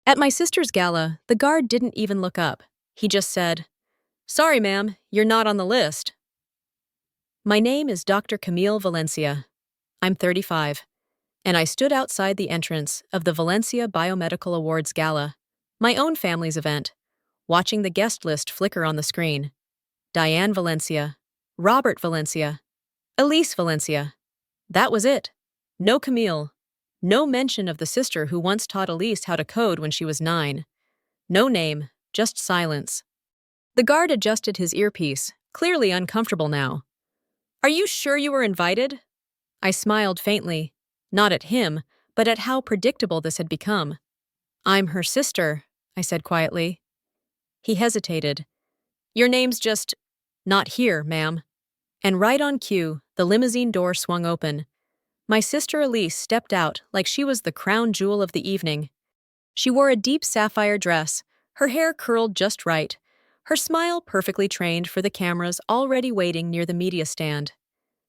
At my sister's gala, the guard didn't even look up. He just said, "Sorry, ma'am, you're not on the list." My name is Dr. Camille Valencia. I'm 35, and I stood outside the entrance of the Valencia Biomedical Awards Gala, my own family's event, watching the guest list flicker on the screen. Diane Valencia, Robert Valencia, Elise Valencia. That was it. No Camille. No mention of the sister who once taught Elise how to code when she was 9. No name, just silence. The guard adjusted his earpiece, clearly uncomfortable now. "Are you sure you were invited?" I smiled faintly, not at him, but at how predictable this had become. "I'm her sister," I said quietly. He hesitated. "Your name's just not here, ma'am." And right on cue, the limousine door swung open. My sister Elise stepped out like she was the crown jewel of the evening. She wore a deep sapphire dress, her hair curled just right, her smile perfectly trained for the cameras already waiting near the media stand.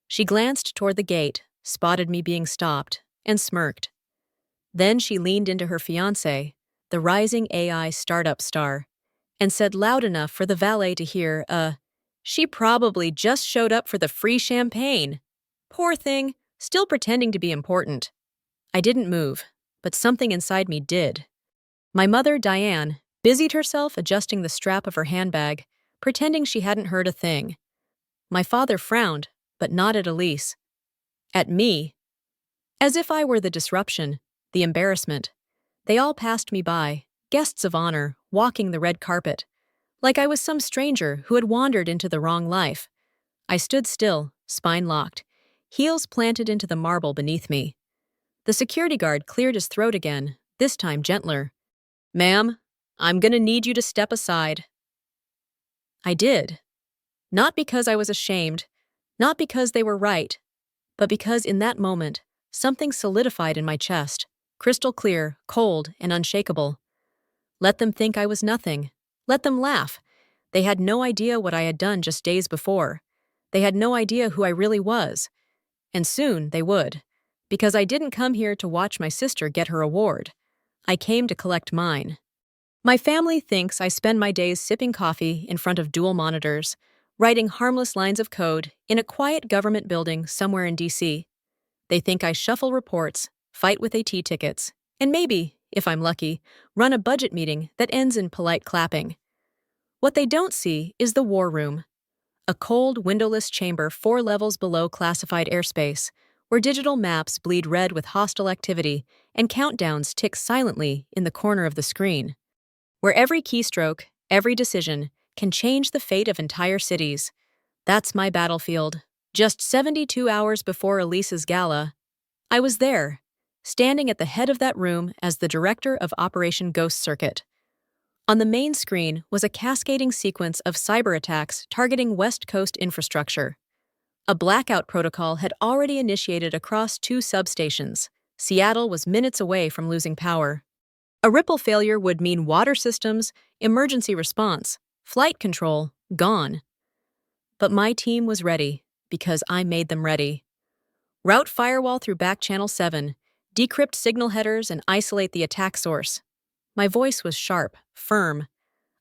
She glanced toward the gate, spotted me being stopped, and smirked. Then she leaned into her fiancé, the rising AI startup star, and said loud enough for the valet to hear, "She probably just showed up for the free champagne. Poor thing, still pretending to be important." I didn't move, but something inside me did. My mother, Diane, busied herself adjusting the strap of her handbag, pretending she hadn't heard a thing. My father frowned, but not at Elise. At me. As if I were the disruption, the embarrassment. They all passed me by, guests of honor, walking the red carpet, like I was some stranger who had wandered into the wrong life. I stood still, spine locked, heels planted into the marble beneath me. The security guard cleared his throat again, this time gentler. "Ma'am, I'm gonna need you to step aside." I did. Not because I was ashamed, not because they were right, but because in that moment, something solidified in my chest, crystal clear, cold, and unshakable. Let them think I was nothing. Let them laugh. They had no idea what I had done just days before. They had no idea who I really was. And soon they would, because I didn't come here to watch my sister get her award. I came to collect mine. My family thinks I spend my days sipping coffee in front of dual monitors, writing harmless lines of code in a quiet government building somewhere in DC. They think I shuffle reports, fight with AT tickets, and maybe, if I'm lucky, run a budget meeting that ends in polite clapping. What they don't see is the war room, a cold, windowless chamber 4 levels below classified airspace, where digital maps bleed red with hostile activity and countdowns tick silently in the corner of the screen. Where every keystroke, every decision, can change the fate of entire cities. That's my battlefield. Just 72 hours before Elise's gala, I was there, standing at the head of that room as the director of Operation Ghost Circuit. On the main screen was a cascading sequence of cyber attacks targeting West Coast infrastructure. A blackout protocol had already initiated across 2 substations. Seattle was minutes away from losing power. A ripple failure would mean water systems, emergency response, flight control, gone. But my team was ready, because I made them ready. Route firewall through back channel 7, decrypt signal headers and isolate the attack source. My voice was sharp, firm.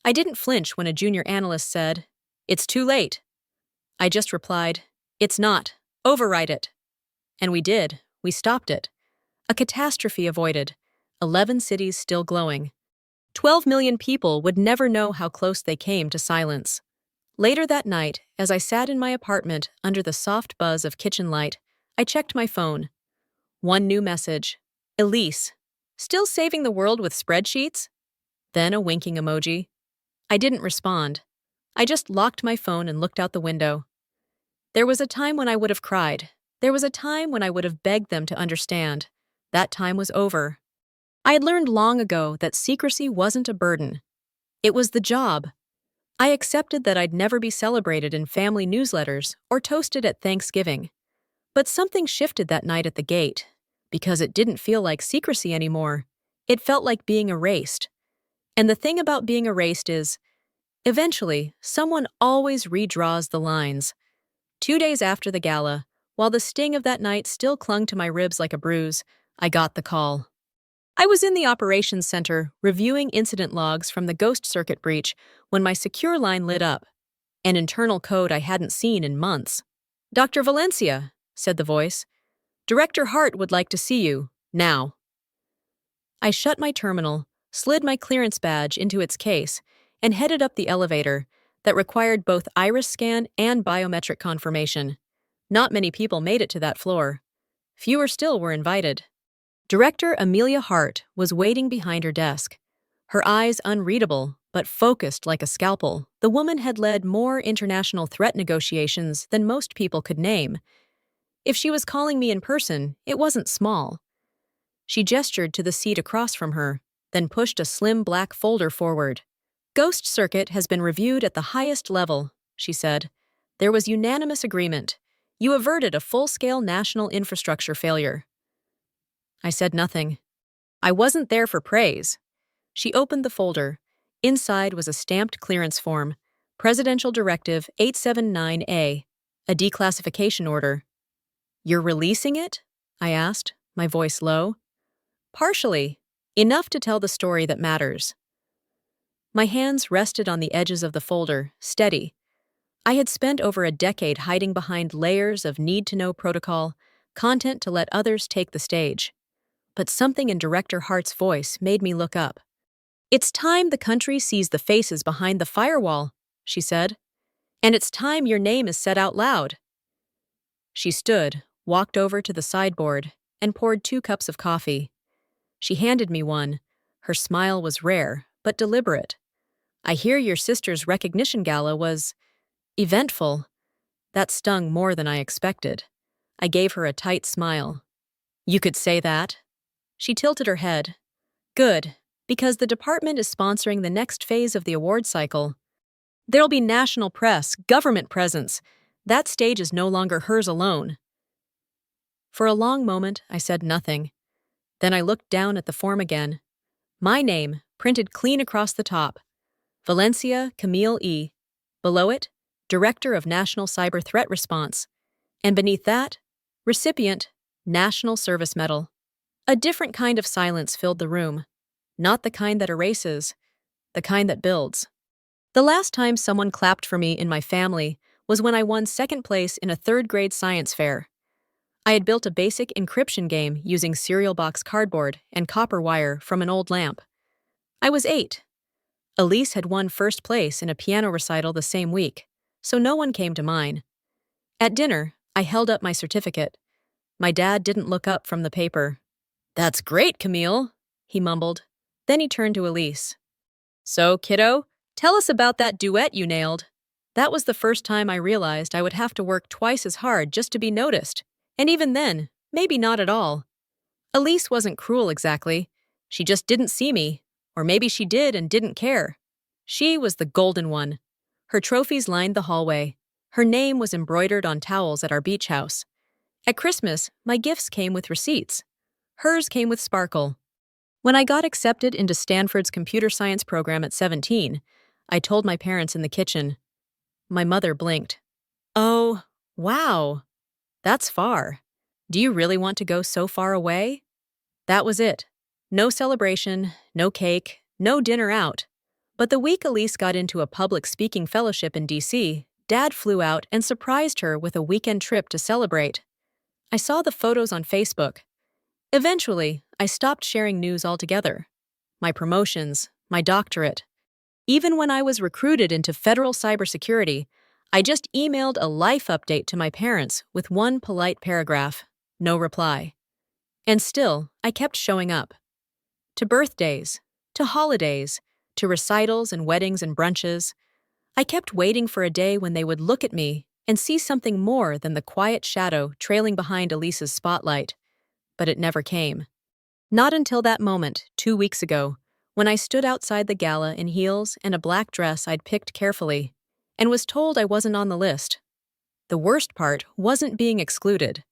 I didn't flinch when a junior analyst said, "It's too late." I just replied, "It's not. Override it." And we did. We stopped it. A catastrophe avoided. 11 cities still glowing. 12 million people would never know how close they came to silence. Later that night, as I sat in my apartment under the soft buzz of kitchen light, I checked my phone. One new message. "Elise, still saving the world with spreadsheets?" Then a winking emoji. I didn't respond. I just locked my phone and looked out the window. There was a time when I would have cried. There was a time when I would have begged them to understand. That time was over. I had learned long ago that secrecy wasn't a burden. It was the job. I accepted that I'd never be celebrated in family newsletters or toasted at Thanksgiving. But something shifted that night at the gate, because it didn't feel like secrecy anymore. It felt like being erased. And the thing about being erased is, eventually, someone always redraws the lines. 2 days after the gala, while the sting of that night still clung to my ribs like a bruise, I got the call. I was in the operations center reviewing incident logs from the ghost circuit breach when my secure line lit up, an internal code I hadn't seen in months. "Dr. Valencia," said the voice. "Director Hart would like to see you, now." I shut my terminal, slid my clearance badge into its case, and headed up the elevator that required both iris scan and biometric confirmation. Not many people made it to that floor. Fewer still were invited. Director Amelia Hart was waiting behind her desk. Her eyes unreadable, but focused like a scalpel. The woman had led more international threat negotiations than most people could name. If she was calling me in person, it wasn't small. She gestured to the seat across from her, then pushed a slim black folder forward. "Ghost Circuit has been reviewed at the highest level," she said. "There was unanimous agreement. You averted a full-scale national infrastructure failure." I said nothing. I wasn't there for praise. She opened the folder. Inside was a stamped clearance form, Presidential Directive 879A, a declassification order. "You're releasing it?" I asked, my voice low. "Partially. Enough to tell the story that matters." My hands rested on the edges of the folder, steady. I had spent over a decade hiding behind layers of need-to-know protocol, content to let others take the stage. But something in Director Hart's voice made me look up. "It's time the country sees the faces behind the firewall," she said. "And it's time your name is said out loud." She stood, walked over to the sideboard, and poured 2 cups of coffee. She handed me one. Her smile was rare, but deliberate. "I hear your sister's recognition gala was eventful." That stung more than I expected. I gave her a tight smile. "You could say that." She tilted her head. "Good, because the department is sponsoring the next phase of the award cycle. There'll be national press, government presence. That stage is no longer hers alone." For a long moment, I said nothing. Then I looked down at the form again. My name, printed clean across the top. Valencia Camille E. Below it, Director of National Cyber Threat Response. And beneath that, recipient, National Service Medal. A different kind of silence filled the room. Not the kind that erases, the kind that builds. The last time someone clapped for me in my family was when I won second place in a third-grade science fair. I had built a basic encryption game using cereal box cardboard and copper wire from an old lamp. I was 8. Elise had won first place in a piano recital the same week, so no one came to mine. At dinner, I held up my certificate. My dad didn't look up from the paper. "That's great, Camille," he mumbled. Then he turned to Elise. "So, kiddo, tell us about that duet you nailed." That was the first time I realized I would have to work twice as hard just to be noticed. And even then, maybe not at all. Elise wasn't cruel exactly. She just didn't see me. Or maybe she did and didn't care. She was the golden one. Her trophies lined the hallway. Her name was embroidered on towels at our beach house. At Christmas, my gifts came with receipts. Hers came with sparkle. When I got accepted into Stanford's computer science program at 17, I told my parents in the kitchen. My mother blinked. "Oh, wow. That's far. Do you really want to go so far away?" That was it. No celebration, no cake, no dinner out. But the week Elise got into a public speaking fellowship in D.C., Dad flew out and surprised her with a weekend trip to celebrate. I saw the photos on Facebook. Eventually, I stopped sharing news altogether. My promotions, my doctorate. Even when I was recruited into federal cybersecurity, I just emailed a life update to my parents with one polite paragraph. No reply. And still, I kept showing up. To birthdays, to holidays, to recitals and weddings and brunches. I kept waiting for a day when they would look at me and see something more than the quiet shadow trailing behind Elise's spotlight. But it never came. Not until that moment, 2 weeks ago, when I stood outside the gala in heels and a black dress I'd picked carefully, and was told I wasn't on the list. The worst part wasn't being excluded.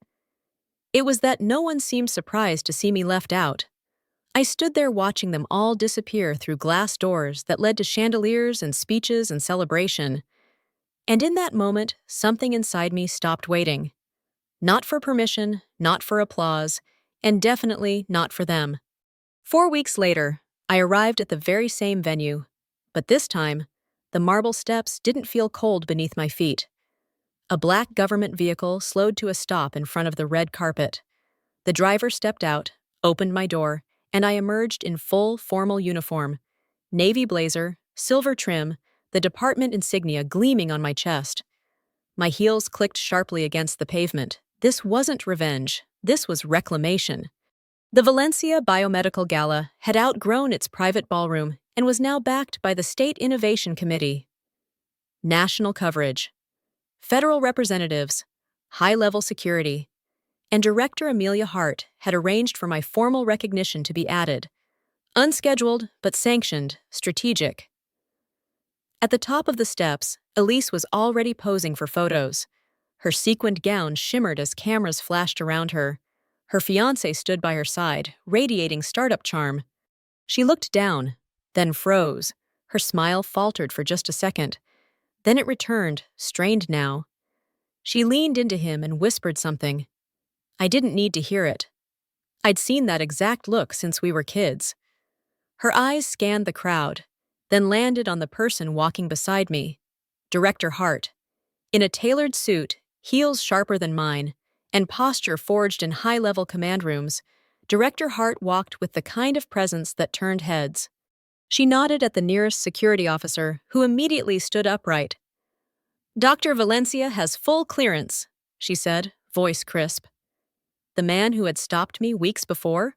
It was that no one seemed surprised to see me left out. I stood there watching them all disappear through glass doors that led to chandeliers and speeches and celebration. And in that moment, something inside me stopped waiting. Not for permission, not for applause, and definitely not for them. 4 weeks later, I arrived at the very same venue, but this time, the marble steps didn't feel cold beneath my feet. A black government vehicle slowed to a stop in front of the red carpet. The driver stepped out, opened my door, and I emerged in full formal uniform, navy blazer, silver trim, the department insignia gleaming on my chest. My heels clicked sharply against the pavement. This wasn't revenge. This was reclamation. The Valencia Biomedical Gala had outgrown its private ballroom and was now backed by the State Innovation Committee. National coverage, federal representatives, high-level security, and Director Amelia Hart had arranged for my formal recognition to be added. Unscheduled, but sanctioned, strategic. At the top of the steps, Elise was already posing for photos. Her sequined gown shimmered as cameras flashed around her. Her fiancé stood by her side, radiating startup charm. She looked down, then froze. Her smile faltered for just a second. Then it returned, strained now. She leaned into him and whispered something. I didn't need to hear it. I'd seen that exact look since we were kids. Her eyes scanned the crowd, then landed on the person walking beside me, Director Hart. In a tailored suit, heels sharper than mine, and posture forged in high-level command rooms, Director Hart walked with the kind of presence that turned heads. She nodded at the nearest security officer, who immediately stood upright. Dr. Valencia has full clearance, she said, voice crisp. The man who had stopped me weeks before?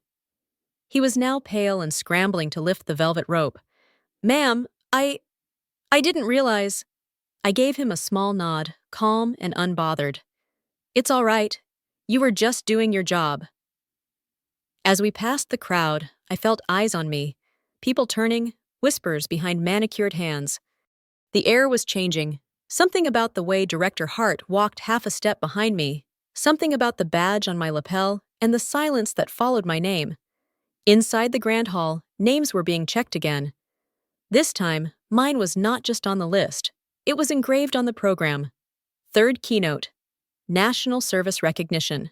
He was now pale and scrambling to lift the velvet rope. Ma'am, I didn't realize. I gave him a small nod, calm and unbothered. It's all right. You were just doing your job. As we passed the crowd, I felt eyes on me, people turning, whispers behind manicured hands. The air was changing. Something about the way Director Hart walked half a step behind me, something about the badge on my lapel, and the silence that followed my name. Inside the grand hall, names were being checked again. This time, mine was not just on the list. It was engraved on the program. Third keynote, National Service Recognition.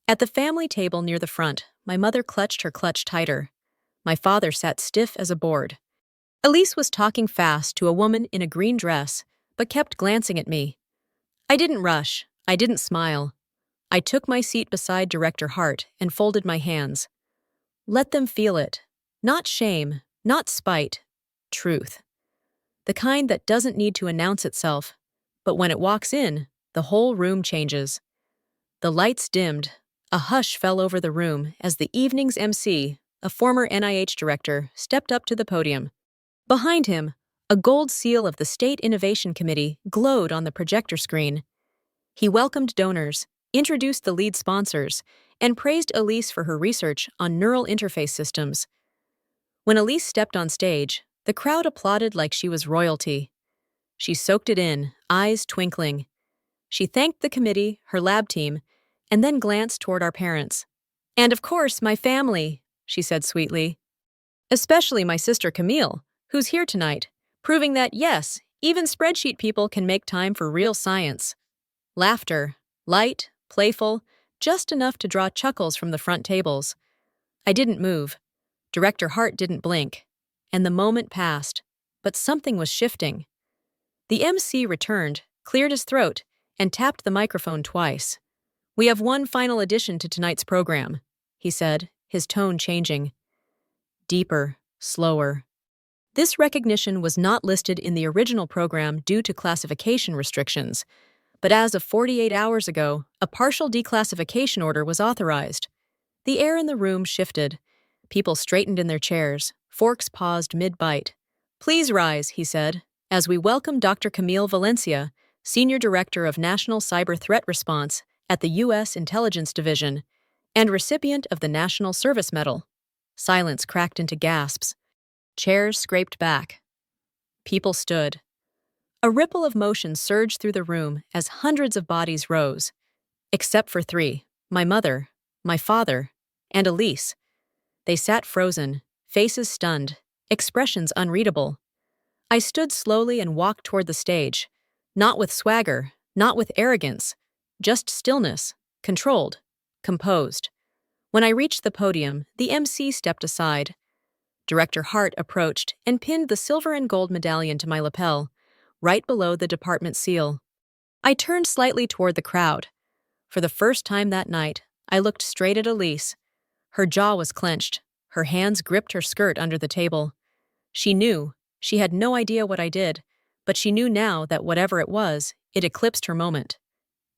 At the family table near the front, my mother clutched her clutch tighter. My father sat stiff as a board. Elise was talking fast to a woman in a green dress, but kept glancing at me. I didn't rush. I didn't smile. I took my seat beside Director Hart and folded my hands. Let them feel it. Not shame, not spite. Truth. The kind that doesn't need to announce itself, but when it walks in, the whole room changes. The lights dimmed. A hush fell over the room as the evening's MC, a former NIH director, stepped up to the podium. Behind him, a gold seal of the State Innovation Committee glowed on the projector screen. He welcomed donors, introduced the lead sponsors, and praised Elise for her research on neural interface systems. When Elise stepped on stage, the crowd applauded like she was royalty. She soaked it in, eyes twinkling. She thanked the committee, her lab team, and then glanced toward our parents. And of course, my family, she said sweetly. Especially my sister Camille, who's here tonight, proving that yes, even spreadsheet people can make time for real science. Laughter, light, playful, just enough to draw chuckles from the front tables. I didn't move. Director Hart didn't blink. And the moment passed, but something was shifting. The MC returned, cleared his throat, and tapped the microphone twice. We have one final addition to tonight's program, he said, his tone changing. Deeper, slower. This recognition was not listed in the original program due to classification restrictions, but as of 48 hours ago, a partial declassification order was authorized. The air in the room shifted. People straightened in their chairs. Forks paused mid-bite. Please rise, he said, as we welcome Dr. Camille Valencia, Senior Director of National Cyber Threat Response at the U.S. Intelligence Division, and recipient of the National Service Medal. Silence cracked into gasps. Chairs scraped back. People stood. A ripple of motion surged through the room as hundreds of bodies rose, except for three, my mother, my father, and Elise. They sat frozen, faces stunned, expressions unreadable. I stood slowly and walked toward the stage, not with swagger, not with arrogance, just stillness, controlled, composed. When I reached the podium, the MC stepped aside. Director Hart approached and pinned the silver and gold medallion to my lapel, right below the department seal. I turned slightly toward the crowd. For the first time that night, I looked straight at Elise. Her jaw was clenched. Her hands gripped her skirt under the table. She knew. She had no idea what I did, but she knew now that whatever it was, it eclipsed her moment.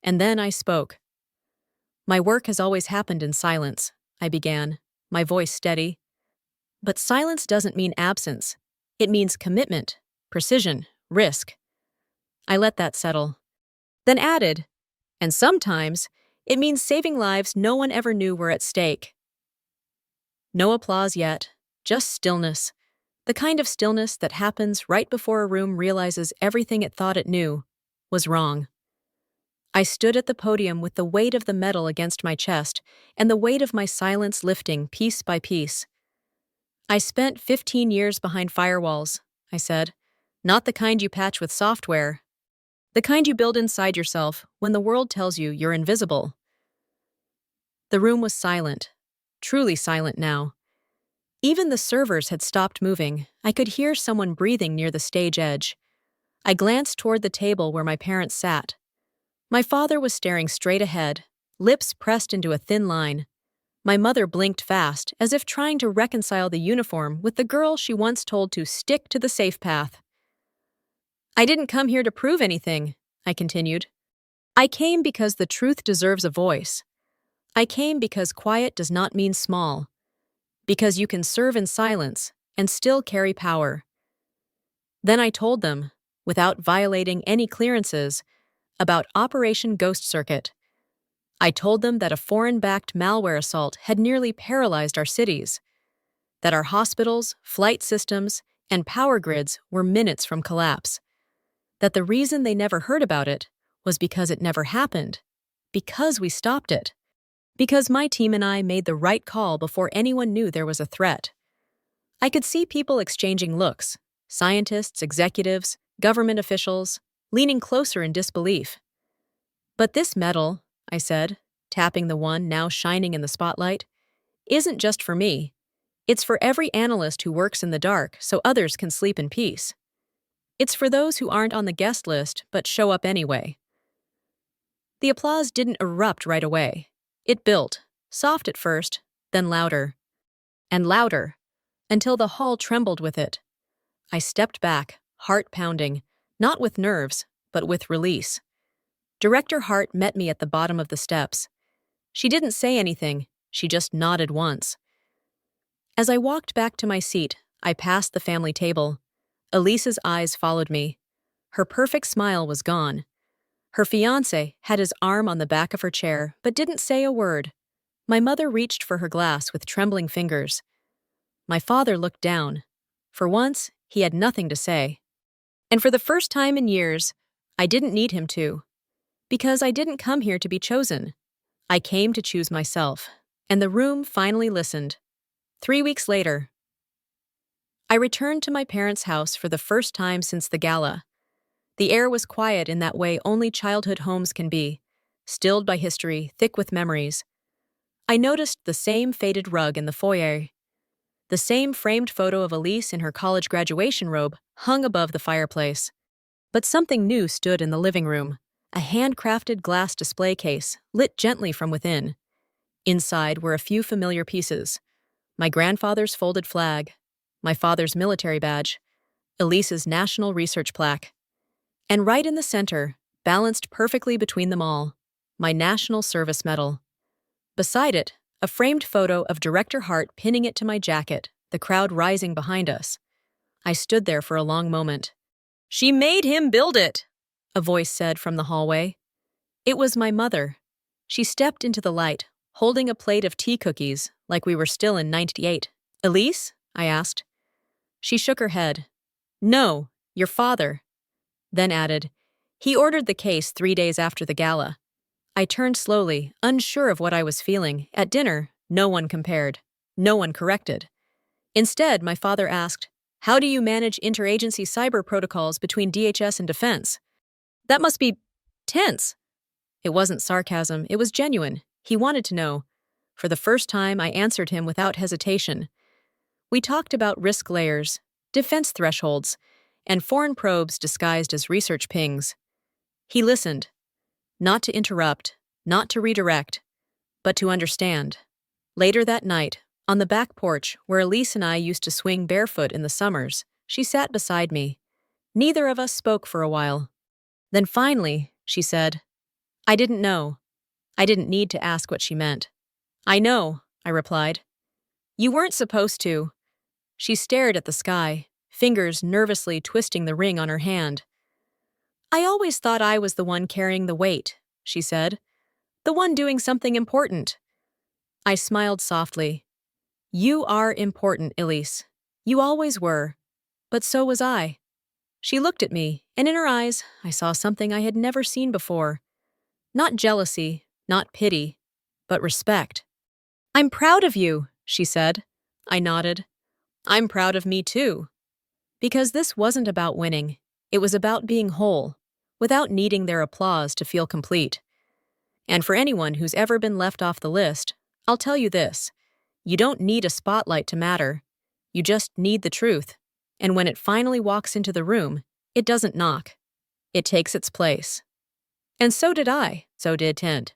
And then I spoke. My work has always happened in silence, I began, my voice steady. But silence doesn't mean absence. It means commitment, precision, risk. I let that settle. Then added, and sometimes, it means saving lives no one ever knew were at stake. No applause yet, just stillness. The kind of stillness that happens right before a room realizes everything it thought it knew was wrong. I stood at the podium with the weight of the medal against my chest and the weight of my silence lifting piece by piece. I spent 15 years behind firewalls, I said. Not the kind you patch with software. The kind you build inside yourself when the world tells you you're invisible. The room was silent, truly silent now. Even the servers had stopped moving. I could hear someone breathing near the stage edge. I glanced toward the table where my parents sat. My father was staring straight ahead, lips pressed into a thin line. My mother blinked fast, as if trying to reconcile the uniform with the girl she once told to stick to the safe path. I didn't come here to prove anything, I continued. I came because the truth deserves a voice. I came because quiet does not mean small. Because you can serve in silence and still carry power. Then I told them, without violating any clearances, about Operation Ghost Circuit. I told them that a foreign-backed malware assault had nearly paralyzed our cities, that our hospitals, flight systems, and power grids were minutes from collapse, that the reason they never heard about it was because it never happened, because we stopped it, because my team and I made the right call before anyone knew there was a threat. I could see people exchanging looks, scientists, executives, government officials, leaning closer in disbelief. But this medal, I said, tapping the one now shining in the spotlight, isn't just for me. It's for every analyst who works in the dark so others can sleep in peace. It's for those who aren't on the guest list but show up anyway. The applause didn't erupt right away. It built, soft at first, then louder. And louder, until the hall trembled with it. I stepped back, heart pounding, not with nerves, but with release. Director Hart met me at the bottom of the steps. She didn't say anything, she just nodded once. As I walked back to my seat, I passed the family table. Elise's eyes followed me. Her perfect smile was gone. Her fiancé had his arm on the back of her chair, but didn't say a word. My mother reached for her glass with trembling fingers. My father looked down. For once, he had nothing to say. And for the first time in years, I didn't need him to. Because I didn't come here to be chosen. I came to choose myself, and the room finally listened. 3 weeks later, I returned to my parents' house for the first time since the gala. The air was quiet in that way only childhood homes can be, stilled by history, thick with memories. I noticed the same faded rug in the foyer. The same framed photo of Elise in her college graduation robe hung above the fireplace. But something new stood in the living room, a handcrafted glass display case, lit gently from within. Inside were a few familiar pieces. My grandfather's folded flag, my father's military badge, Elise's national research plaque. And right in the center, balanced perfectly between them all, my National Service Medal. Beside it, a framed photo of Director Hart pinning it to my jacket, the crowd rising behind us. I stood there for a long moment. "She made him build it," a voice said from the hallway. It was my mother. She stepped into the light, holding a plate of tea cookies, like we were still in '98. "Elise?" I asked. She shook her head. "No, your father." Then added, "He ordered the case 3 days after the gala." I turned slowly, unsure of what I was feeling. At dinner, no one compared. No one corrected. Instead, my father asked, "How do you manage interagency cyber protocols between DHS and Defense? That must be tense." It wasn't sarcasm, it was genuine. He wanted to know. For the first time, I answered him without hesitation. We talked about risk layers, defense thresholds, and foreign probes disguised as research pings. He listened, not to interrupt, not to redirect, but to understand. Later that night, on the back porch where Elise and I used to swing barefoot in the summers, she sat beside me. Neither of us spoke for a while. Then finally, she said, "I didn't know." I didn't need to ask what she meant. "I know," I replied. "You weren't supposed to." She stared at the sky, fingers nervously twisting the ring on her hand. "I always thought I was the one carrying the weight," she said. "The one doing something important." I smiled softly. "You are important, Elise. You always were. But so was I." She looked at me, and in her eyes, I saw something I had never seen before. Not jealousy, not pity, but respect. "I'm proud of you," she said. I nodded. "I'm proud of me too." Because this wasn't about winning. It was about being whole, without needing their applause to feel complete. And for anyone who's ever been left off the list, I'll tell you this. You don't need a spotlight to matter. You just need the truth. And when it finally walks into the room, it doesn't knock. It takes its place. And so did I. So did Tint.